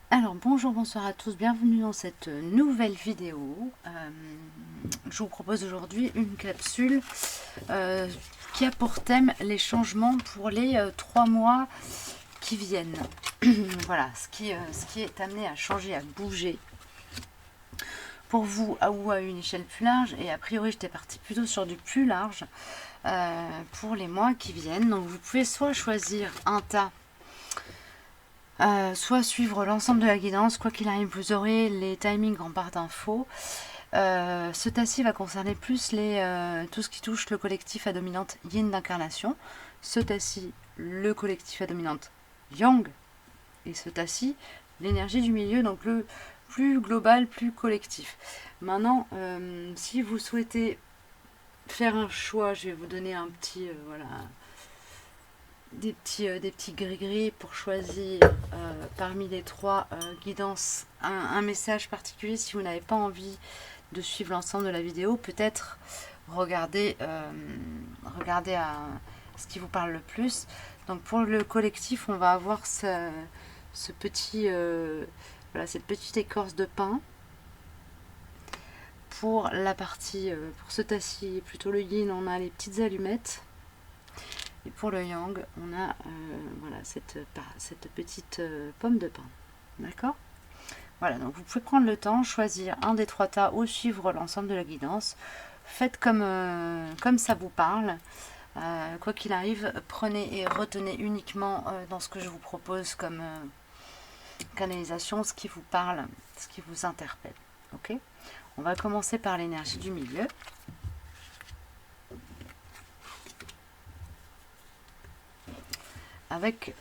Alors bonjour, bonsoir à tous, bienvenue dans cette nouvelle vidéo. Je vous propose aujourd'hui une capsule qui a pour thème les changements pour les 3 mois qui viennent. Voilà, ce qui est amené à changer, à bouger pour vous ou à une échelle plus large. Et a priori, j'étais partie plutôt sur du plus large pour les mois qui viennent. Donc vous pouvez soit choisir un tas, soit suivre l'ensemble de la guidance. Quoi qu'il arrive, vous aurez les timings en barre d'infos. Ce tas-ci va concerner plus tout ce qui touche le collectif à dominante yin d'incarnation. Ce tas-ci, le collectif à dominante yang. Et ce tas-ci, l'énergie du milieu, donc le plus global, plus collectif. Maintenant, si vous souhaitez faire un choix, je vais vous donner un petit, voilà, des petits gris-gris pour choisir parmi les trois guidances un message particulier. Si vous n'avez pas envie de suivre l'ensemble de la vidéo, peut-être regardez à ce qui vous parle le plus. Donc pour le collectif, on va avoir ce petit, voilà, cette petite écorce de pin. Pour la partie, pour ce tas-ci, plutôt le yin, on a les petites allumettes. Et pour le yang, on a voilà, cette petite pomme de pin. D'accord ? Voilà, donc vous pouvez prendre le temps, choisir un des trois tas ou suivre l'ensemble de la guidance. Faites comme ça vous parle. Quoi qu'il arrive, prenez et retenez uniquement dans ce que je vous propose comme canalisation ce qui vous parle, ce qui vous interpelle. Ok ? On va commencer par l'énergie du milieu. Avec,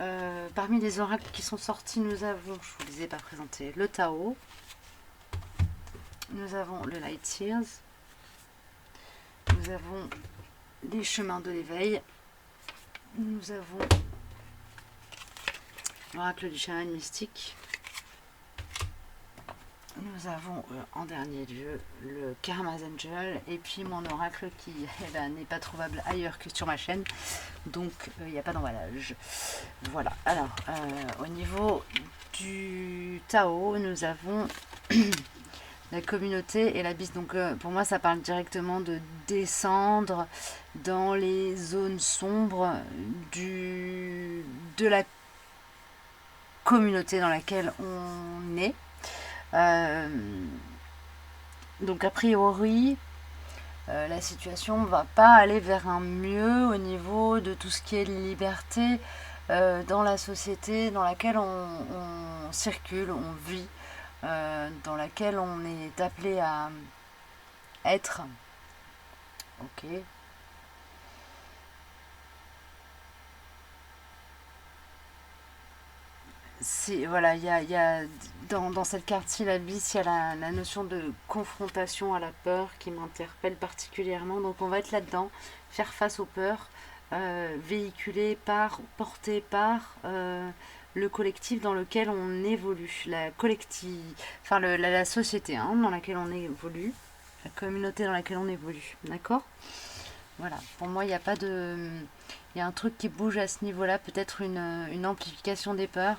parmi les oracles qui sont sortis, nous avons, je ne vous les ai pas présentés, le Tao, nous avons le Light Years, nous avons les chemins de l'éveil, nous avons l'oracle du chaman mystique, nous avons en dernier lieu le Karma's Angel, et puis mon oracle qui n'est pas trouvable ailleurs que sur ma chaîne, donc il n'y a pas d'emballage. Voilà, alors au niveau du Tao, nous avons la communauté et l'abysse. Donc pour moi, ça parle directement de descendre dans les zones sombres de la communauté dans laquelle on est. Donc a priori, la situation ne va pas aller vers un mieux au niveau de tout ce qui est liberté dans la société dans laquelle on circule, on vit, dans laquelle on est appelé à être. Ok. Voilà, il y a dans cette carte-ci, l'abysse, il y a la notion de confrontation à la peur qui m'interpelle particulièrement. Donc on va être là-dedans, faire face aux peurs, véhiculées par, portées par le collectif dans lequel on évolue, la société dans laquelle on évolue, la communauté dans laquelle on évolue. D'accord ? Voilà, pour moi, il n'y a pas de. Il y a un truc qui bouge à ce niveau-là, peut-être une amplification des peurs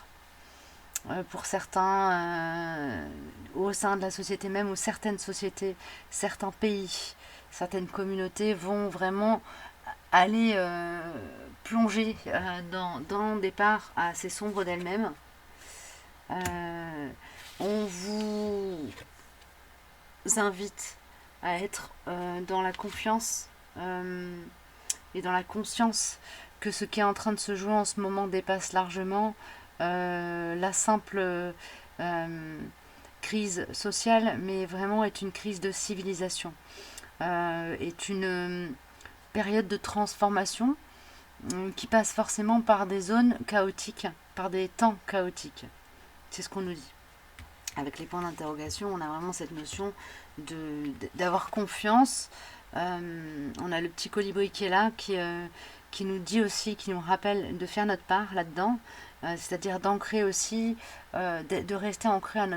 pour certains au sein de la société même, ou certaines sociétés, certains pays, certaines communautés vont vraiment aller plonger dans des parts assez sombres d'elles-mêmes. On vous invite à être dans la confiance et dans la conscience que ce qui est en train de se jouer en ce moment dépasse largement la simple crise sociale, mais vraiment est une crise de civilisation, est une période de transformation qui passe forcément par des zones chaotiques, par des temps chaotiques. C'est ce qu'on nous dit. Avec les points d'interrogation, on a vraiment cette notion d'avoir confiance. On a le petit colibri qui est là, qui nous dit aussi, qui nous rappelle de faire notre part là-dedans, c'est-à-dire d'ancrer aussi, de rester ancré à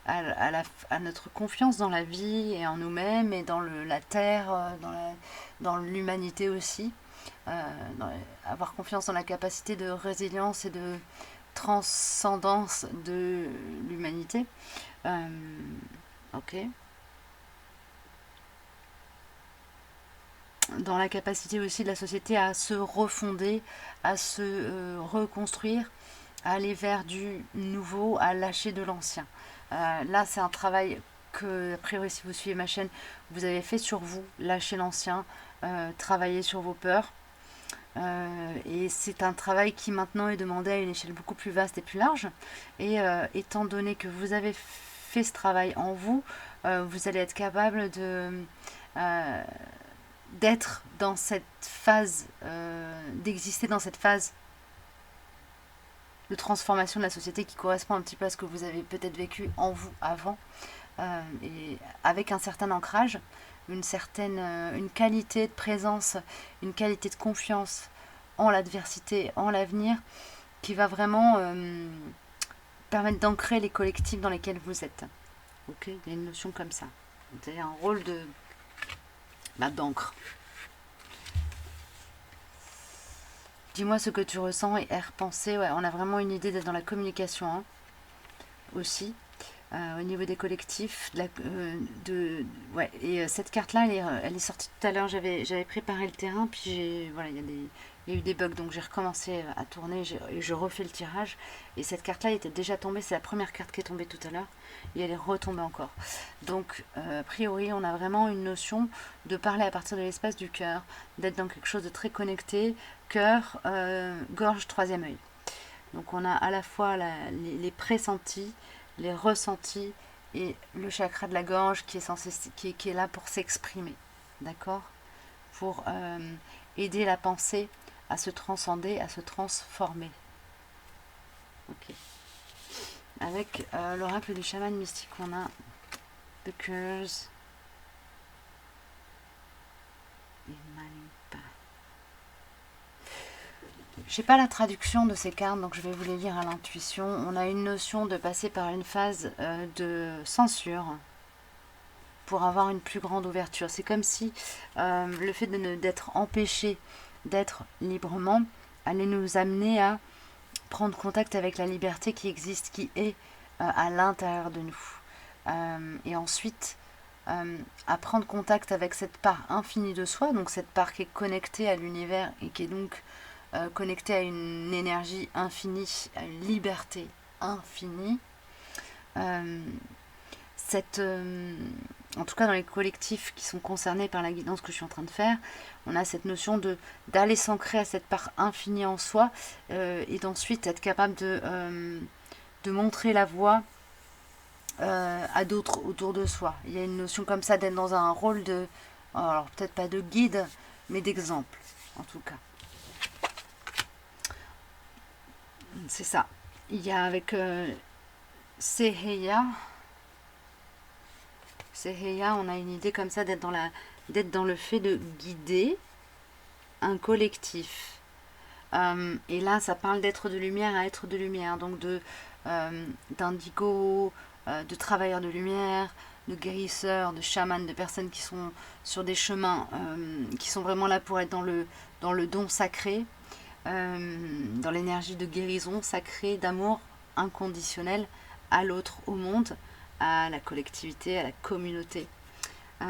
à notre confiance dans la vie et en nous-mêmes et dans la terre, dans l'humanité aussi. Avoir confiance dans la capacité de résilience et transcendance de l'humanité. Ok. Dans la capacité aussi de la société à se refonder, à se reconstruire, à aller vers du nouveau, à lâcher de l'ancien. Là, c'est un travail que, a priori, si vous suivez ma chaîne, vous avez fait sur vous, lâcher l'ancien, travailler sur vos peurs. Et c'est un travail qui maintenant est demandé à une échelle beaucoup plus vaste et plus large. Et étant donné que vous avez fait ce travail en vous, vous allez être capable euh, d'être dans cette phase, d'exister dans cette phase de transformation de la société qui correspond un petit peu à ce que vous avez peut-être vécu en vous avant, et avec un certain ancrage, une qualité de présence, une qualité de confiance en l'adversité, en l'avenir, qui va vraiment permettre d'ancrer les collectifs dans lesquels vous êtes. Ok, il y a une notion comme ça. Vous avez un rôle d'encre. Dis-moi ce que tu ressens et repenser. Ouais, on a vraiment une idée d'être dans la communication, hein, aussi. Au niveau des collectifs. Ouais, et cette carte-là, elle est sortie tout à l'heure. J'avais préparé le terrain, puis voilà, il y a eu des bugs, donc j'ai recommencé à tourner et je refais le tirage. Et cette carte-là était déjà tombée, c'est la première carte qui est tombée tout à l'heure, et elle est retombée encore. Donc, a priori, on a vraiment une notion de parler à partir de l'espace du cœur, d'être dans quelque chose de très connecté, cœur, gorge, troisième œil. Donc on a à la fois les pressentis, les ressentis et le chakra de la gorge qui est là pour s'exprimer, d'accord, pour aider la pensée à se transcender, à se transformer. Ok. Avec l'oracle du chaman mystique, on a The Curse et Manipa. J'ai pas la traduction de ces cartes, donc je vais vous les lire à l'intuition. On a une notion de passer par une phase de censure pour avoir une plus grande ouverture. C'est comme si le fait d'être empêché d'être librement allait nous amener à prendre contact avec la liberté qui existe, qui est à l'intérieur de nous. Et ensuite, à prendre contact avec cette part infinie de soi, donc cette part qui est connectée à l'univers et qui est donc connectée à une énergie infinie, à une liberté infinie. En tout cas dans les collectifs qui sont concernés par la guidance que je suis en train de faire, on a cette notion d'aller s'ancrer à cette part infinie en soi, et d'ensuite être capable de montrer la voie à d'autres autour de soi. Il y a une notion comme ça d'être dans un rôle alors peut-être pas de guide, mais d'exemple, en tout cas. C'est ça. Il y a avec Seheya, on a une idée comme ça d'être dans le fait de guider un collectif. Et là, ça parle d'être de lumière à être de lumière, donc d'indigo, de travailleurs de lumière, de guérisseurs, de chamans, de personnes qui sont sur des chemins, qui sont vraiment là pour être dans le don sacré, dans l'énergie de guérison sacrée, d'amour inconditionnel à l'autre, au monde, à la collectivité, à la communauté. Il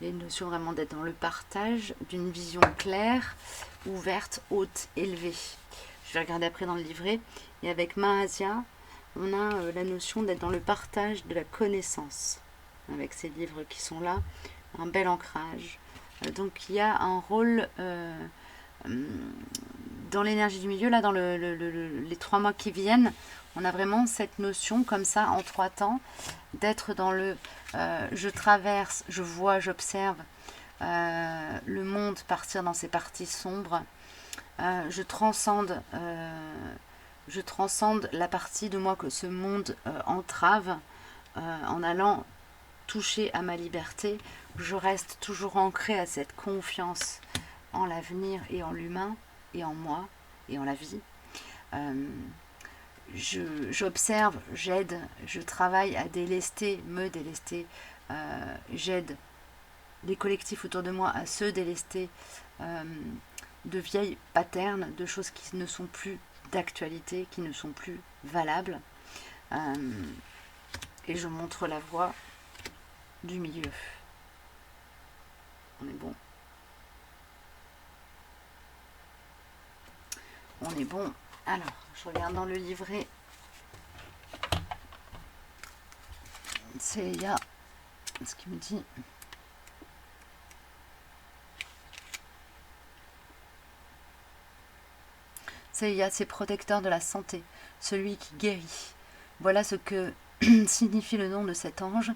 y a une notion vraiment d'être dans le partage, d'une vision claire, ouverte, haute, élevée. Je vais regarder après dans le livret. Et avec Mahasya, on a la notion d'être dans le partage de la connaissance. Avec ces livres qui sont là, un bel ancrage. Donc il y a un rôle dans l'énergie du milieu, là dans les 3 mois qui viennent, on a vraiment cette notion comme ça en 3 temps d'être dans je traverse, je vois, j'observe le monde partir dans ses parties sombres, je transcende la partie de moi que ce monde entrave, en allant toucher à ma liberté. Je reste toujours ancrée à cette confiance en l'avenir et en l'humain et en moi et en la vie. J'observe, j'aide, je travaille à me délester, j'aide les collectifs autour de moi à se délester de vieilles patterns, de choses qui ne sont plus d'actualité, qui ne sont plus valables. Et je montre la voie du milieu. On est bon. On est bon. Alors, je regarde dans le livret. C'est il y a ce qui me dit. C'est il y a ces protecteurs de la santé, celui qui guérit. Voilà ce que signifie le nom de cet ange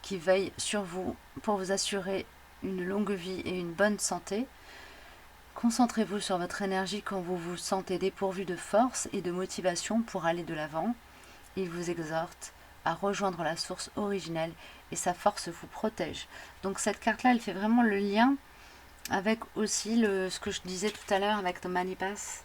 qui veille sur vous pour vous assurer une longue vie et une bonne santé. Concentrez-vous sur votre énergie quand vous vous sentez dépourvu de force et de motivation pour aller de l'avant. Il vous exhorte à rejoindre la source originelle et sa force vous protège. Donc cette carte-là, elle fait vraiment le lien avec aussi ce que je disais tout à l'heure avec The Money Pass,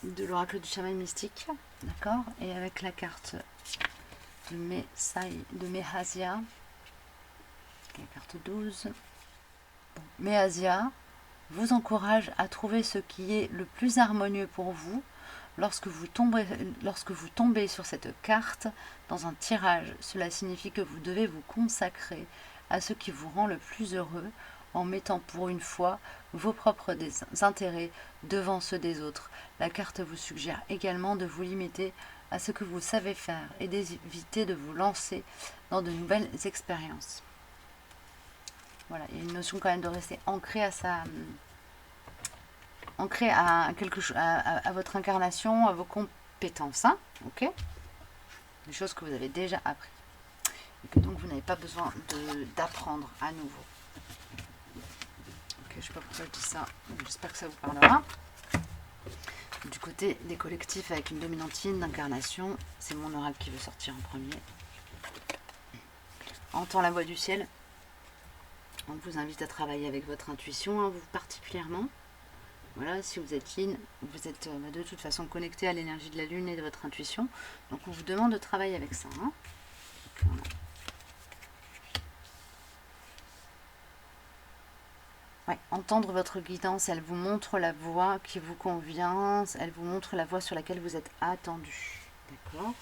de l'oracle du chaman mystique, d'accord, et avec la carte de Mehasia, la carte 12. Bon, Mehasia vous encourage à trouver ce qui est le plus harmonieux pour vous. Lorsque vous tombez sur cette carte dans un tirage, cela signifie que vous devez vous consacrer à ce qui vous rend le plus heureux en mettant pour une fois vos propres intérêts devant ceux des autres. La carte vous suggère également de vous limiter à ce que vous savez faire et d'éviter de vous lancer dans de nouvelles expériences. Voilà, il y a une notion quand même de rester ancré à quelque chose, à votre incarnation, à vos compétences, hein, ok, des choses que vous avez déjà appris et que donc vous n'avez pas besoin d'apprendre à nouveau. Ok, je ne sais pas pourquoi je dis ça, j'espère que ça vous parlera. Du côté des collectifs avec une dominantine d'incarnation, c'est mon oracle qui veut sortir en premier. Entend la voix du ciel. On vous invite à travailler avec votre intuition, hein, vous particulièrement. Voilà, si vous êtes yin, vous êtes de toute façon connecté à l'énergie de la lune et de votre intuition. Donc on vous demande de travailler avec ça. Hein. Voilà. Ouais, entendre votre guidance, elle vous montre la voie qui vous convient, elle vous montre la voie sur laquelle vous êtes attendu. D'accord ?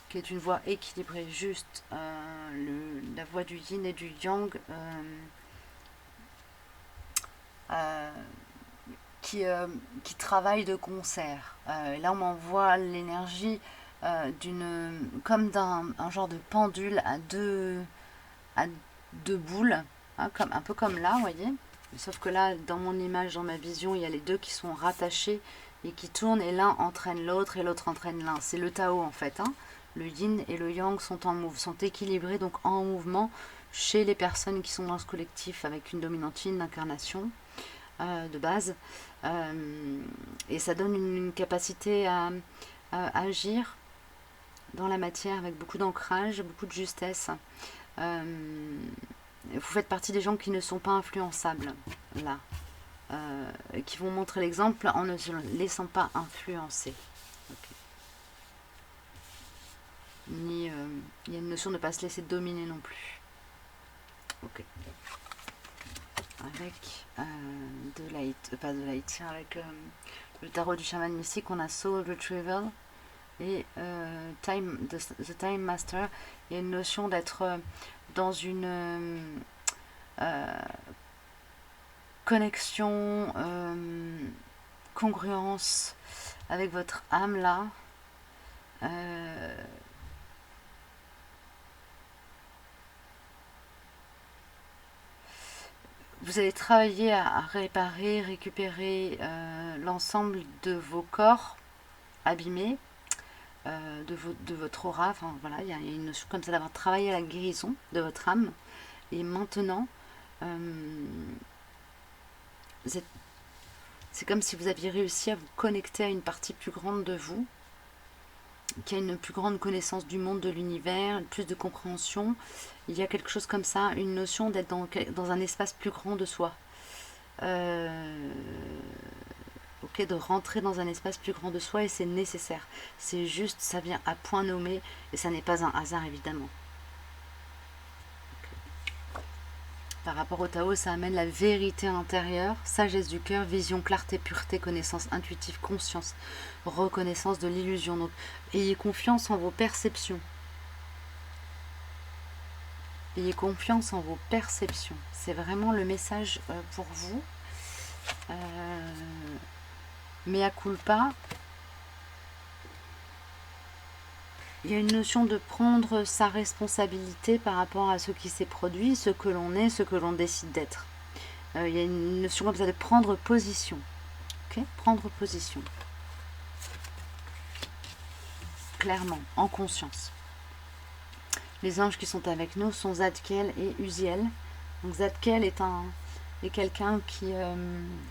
Qui est une voie équilibrée, juste. La voie du yin et du yang qui travaille de concert. Là, on m'envoie l'énergie comme d'un genre de pendule à deux boules, hein, un peu comme là, vous voyez. Sauf que là, dans mon image, dans ma vision, il y a les deux qui sont rattachés et qui tournent, et l'un entraîne l'autre et l'autre entraîne l'un. C'est le Tao en fait. Hein. Le yin et le yang sont équilibrés, donc en mouvement, chez les personnes qui sont dans ce collectif avec une dominantine d'incarnation de base. Et ça donne une capacité à agir dans la matière avec beaucoup d'ancrage, beaucoup de justesse. Vous faites partie des gens qui ne sont pas influençables, là. Qui vont montrer l'exemple en ne se laissant pas influencer. Okay. Il y a une notion de ne pas se laisser dominer non plus. Ok. Avec avec le tarot du chaman mystique, on a Soul Retrieval et The Time Master. Il y a une notion d'être dans une connexion, congruence avec votre âme là. Vous allez travailler à réparer, récupérer l'ensemble de vos corps abîmés, de votre aura. Enfin voilà, il y a une notion comme ça d'avoir travaillé à la guérison de votre âme. Et maintenant, c'est comme si vous aviez réussi à vous connecter à une partie plus grande de vous, qui a une plus grande connaissance du monde, de l'univers, plus de compréhension. Il y a quelque chose comme ça, une notion d'être dans un espace plus grand de soi. Ok, de rentrer dans un espace plus grand de soi, et c'est nécessaire. C'est juste, ça vient à point nommé, et ça n'est pas un hasard évidemment. Par rapport au Tao, ça amène la vérité intérieure, sagesse du cœur, vision, clarté, pureté, connaissance intuitive, conscience, reconnaissance de l'illusion. Donc, ayez confiance en vos perceptions. Ayez confiance en vos perceptions. C'est vraiment le message pour vous. Mea culpa. Il y a une notion de prendre sa responsabilité par rapport à ce qui s'est produit, ce que l'on est, ce que l'on décide d'être. Il y a une notion comme ça de prendre position. Okay, prendre position. Clairement, en conscience. Les anges qui sont avec nous sont Zadkiel et Uziel. Donc Zadkiel est quelqu'un qui,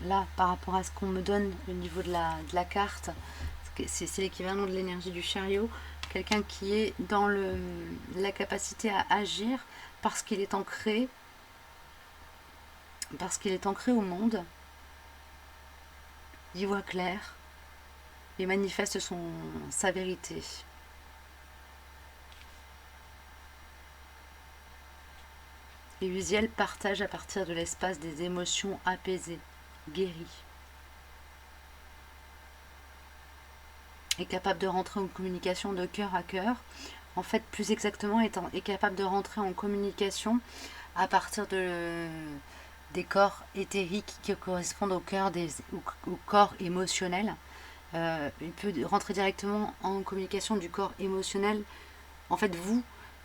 là, par rapport à ce qu'on me donne au niveau de la carte, c'est l'équivalent de l'énergie du chariot, quelqu'un qui est dans la capacité à agir parce qu'il est ancré au monde. Il voit clair et manifeste sa vérité. Et Uziel partage à partir de l'espace des émotions apaisées, guéries. Est capable de rentrer en communication de cœur à cœur. En fait, plus exactement, est capable de rentrer en communication à partir des corps éthériques qui correspondent au corps émotionnel. Il peut rentrer directement en communication du corps émotionnel. En fait, vous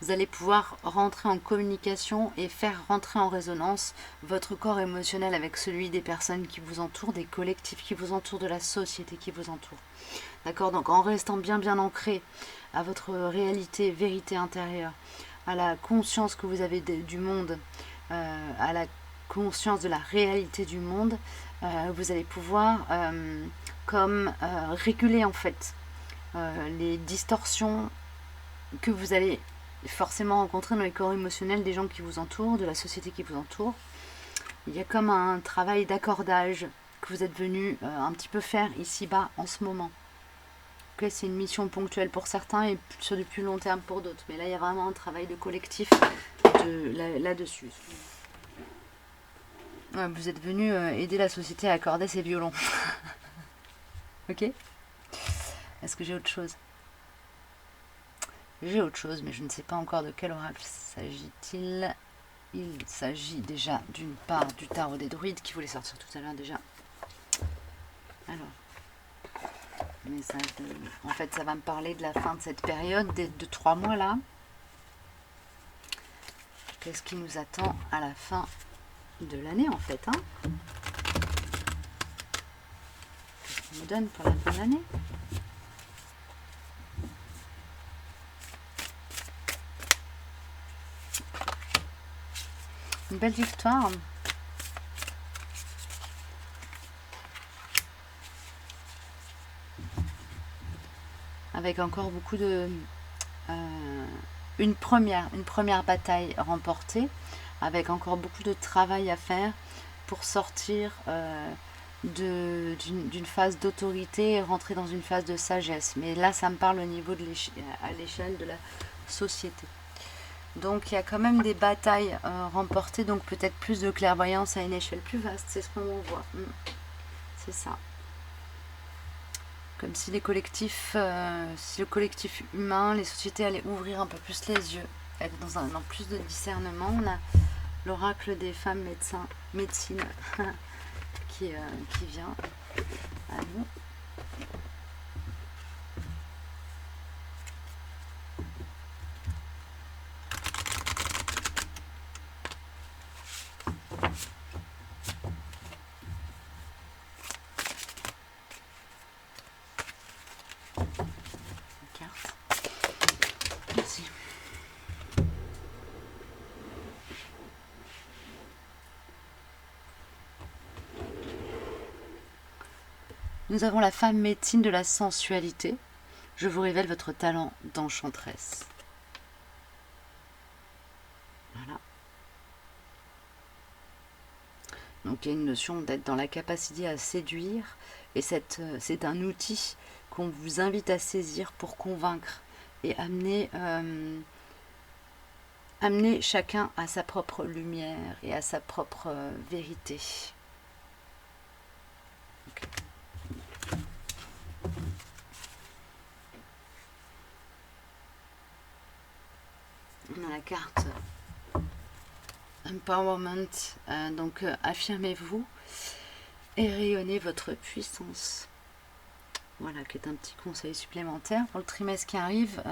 allez pouvoir rentrer en communication et faire rentrer en résonance votre corps émotionnel avec celui des personnes qui vous entourent, des collectifs qui vous entourent, de la société qui vous entoure. D'accord? Donc en restant bien ancré à votre réalité, vérité intérieure, à la conscience que vous avez du monde, à la conscience de la réalité du monde, vous allez pouvoir réguler en fait les distorsions que vous allez forcément rencontrer dans les corps émotionnels des gens qui vous entourent, de la société qui vous entoure. Il y a comme un travail d'accordage que vous êtes venu un petit peu faire ici-bas en ce moment. Okay, c'est une mission ponctuelle pour certains et sur du plus long terme pour d'autres. Mais là, il y a vraiment un travail de collectif là-dessus. Ouais, vous êtes venu aider la société à accorder ses violons. Ok? Est-ce que j'ai autre chose? J'ai autre chose, mais je ne sais pas encore de quel oracle s'agit-il. Il s'agit déjà d'une part du tarot des druides qui voulait sortir tout à l'heure déjà. Alors, en fait, ça va me parler de la fin de cette période de 3 mois là. Qu'est-ce qui nous attend à la fin de l'année en fait, hein? Qu'est-ce qu'on nous donne pour la fin de l'année? Une belle victoire. Avec encore beaucoup de... une première bataille remportée, avec encore beaucoup de travail à faire pour sortir d'une phase d'autorité et rentrer dans une phase de sagesse. Mais là, ça me parle au niveau à l'échelle de la société. Donc il y a quand même des batailles remportées, donc peut-être plus de clairvoyance à une échelle plus vaste, c'est ce qu'on voit. C'est ça. Comme si le collectif humain, les sociétés allaient ouvrir un peu plus les yeux, être dans plus de discernement. On a l'oracle des femmes médecines qui vient à nous. Nous avons la femme médecine de la sensualité. Je vous révèle votre talent d'enchanteresse. Voilà. Donc il y a une notion d'être dans la capacité à séduire. Et c'est un outil qu'on vous invite à saisir pour convaincre et amener amener chacun à sa propre lumière et à sa propre vérité. Okay. On a la carte Empowerment, donc affirmez-vous et rayonnez votre puissance. Voilà, qui est un petit conseil supplémentaire pour le trimestre qui arrive,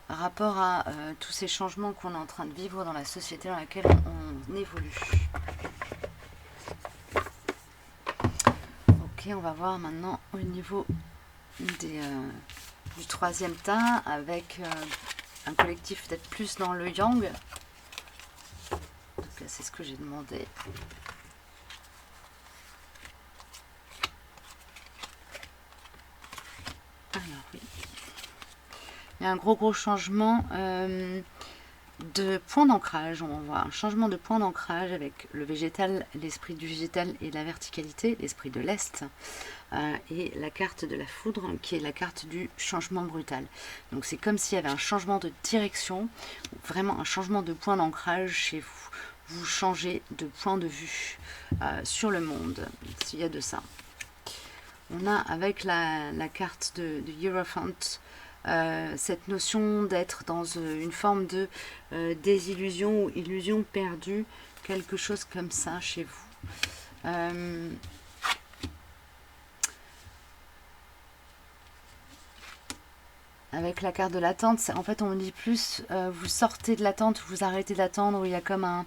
rapport à tous ces changements qu'on est en train de vivre dans la société dans laquelle on évolue. Ok, on va voir maintenant au niveau du troisième tas avec un collectif peut-être plus dans le yang. En tout cas, c'est ce que j'ai demandé. Alors oui. Il y a un gros changement de point d'ancrage. On voit un changement de point d'ancrage avec le végétal, l'esprit du végétal et la verticalité, l'esprit de l'Est, et la carte de la foudre qui est la carte du changement brutal. Donc c'est comme s'il y avait un changement de direction, vraiment un changement de point d'ancrage chez vous. Vous changez de point de vue sur le monde, s'il y a de ça. On a avec la carte de Hierophant cette notion d'être dans une forme de désillusion ou illusion perdue, quelque chose comme ça chez vous. Avec la carte de l'attente, en fait on dit plus, vous sortez de l'attente, vous arrêtez d'attendre, où il y a comme un...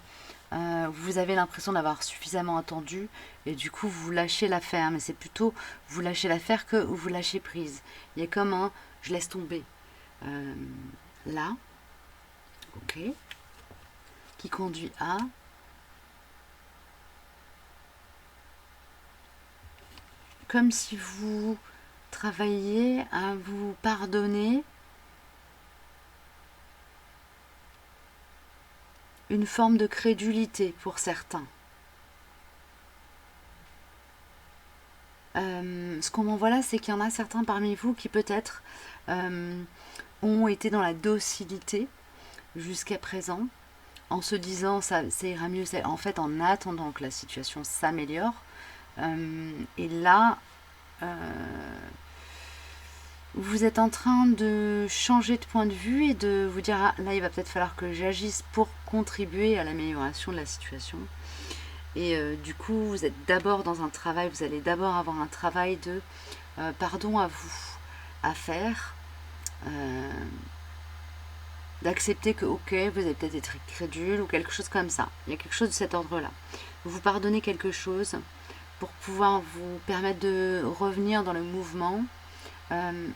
vous avez l'impression d'avoir suffisamment attendu et du coup vous lâchez l'affaire, mais c'est plutôt vous lâchez l'affaire que vous lâchez prise. Il y a comme un je laisse tomber là, ok, qui conduit à comme si vous travailliez à vous pardonner une forme de crédulité pour certains. Ce qu'on m'envoie là, c'est qu'il y en a certains parmi vous qui peut-être ont été dans la docilité jusqu'à présent, en se disant ça ira mieux, en fait en attendant que la situation s'améliore. Et là, vous êtes en train de changer de point de vue et de vous dire ah, là il va peut-être falloir que j'agisse pour contribuer à l'amélioration de la situation. Et du coup, vous êtes d'abord dans un travail, vous allez d'abord avoir un travail de pardon à vous, à faire, d'accepter que, ok, vous avez peut-être été crédule ou quelque chose comme ça. Il y a quelque chose de cet ordre-là. Vous vous pardonnez quelque chose pour pouvoir vous permettre de revenir dans le mouvement,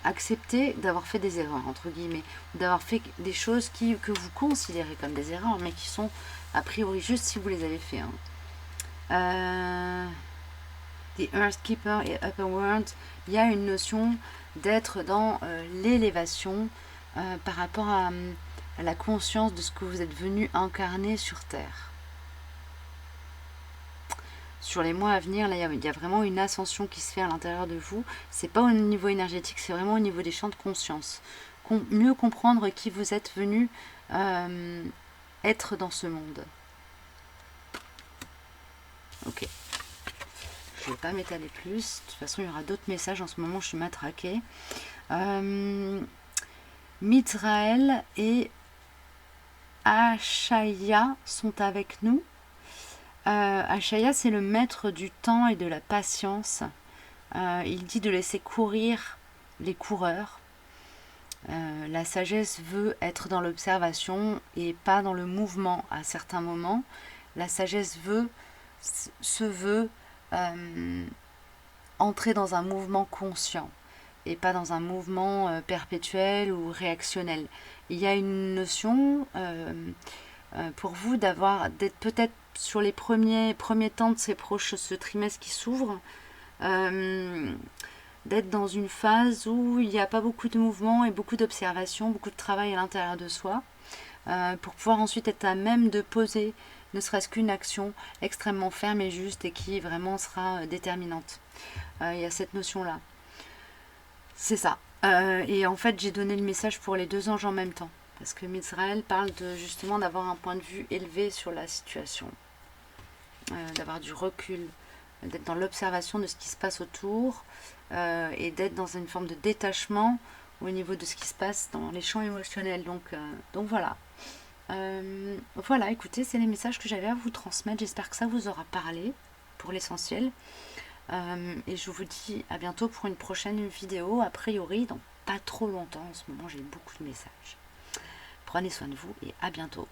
accepter d'avoir fait des erreurs, entre guillemets, d'avoir fait des choses que vous considérez comme des erreurs, mais qui sont a priori juste si vous les avez fait. Hein. The Earthkeeper et Upper World, il y a une notion d'être dans l'élévation par rapport à la conscience de ce que vous êtes venu incarner sur Terre. Sur les mois à venir, là, il y a vraiment une ascension qui se fait à l'intérieur de vous. C'est pas au niveau énergétique, c'est vraiment au niveau des champs de conscience. Mieux comprendre qui vous êtes venu être dans ce monde. Ok. Je ne vais pas m'étaler plus. De toute façon, il y aura d'autres messages. En ce moment, je suis matraquée. Mithraël et Ashaya sont avec nous. Ashaya, c'est le maître du temps et de la patience. Il dit de laisser courir les coureurs. La sagesse veut être dans l'observation et pas dans le mouvement à certains moments. La sagesse se veut entrer dans un mouvement conscient et pas dans un mouvement perpétuel ou réactionnel. Il y a une notion pour vous d'être peut-être sur les premiers temps de ce trimestre qui s'ouvre, d'être dans une phase où il n'y a pas beaucoup de mouvement et beaucoup d'observation, beaucoup de travail à l'intérieur de soi, pour pouvoir ensuite être à même de poser ne serait-ce qu'une action extrêmement ferme et juste et qui vraiment sera déterminante. Il y a cette notion-là. C'est ça. Et en fait, j'ai donné le message pour les deux anges en même temps. Parce que Mizraël parle de justement d'avoir un point de vue élevé sur la situation, d'avoir du recul, d'être dans l'observation de ce qui se passe autour et d'être dans une forme de détachement au niveau de ce qui se passe dans les champs émotionnels. Donc voilà. Voilà, écoutez, c'est les messages que j'avais à vous transmettre. J'espère que ça vous aura parlé pour l'essentiel. Et je vous dis à bientôt pour une prochaine vidéo, a priori dans pas trop longtemps. En ce moment, j'ai beaucoup de messages. Prenez soin de vous et à bientôt.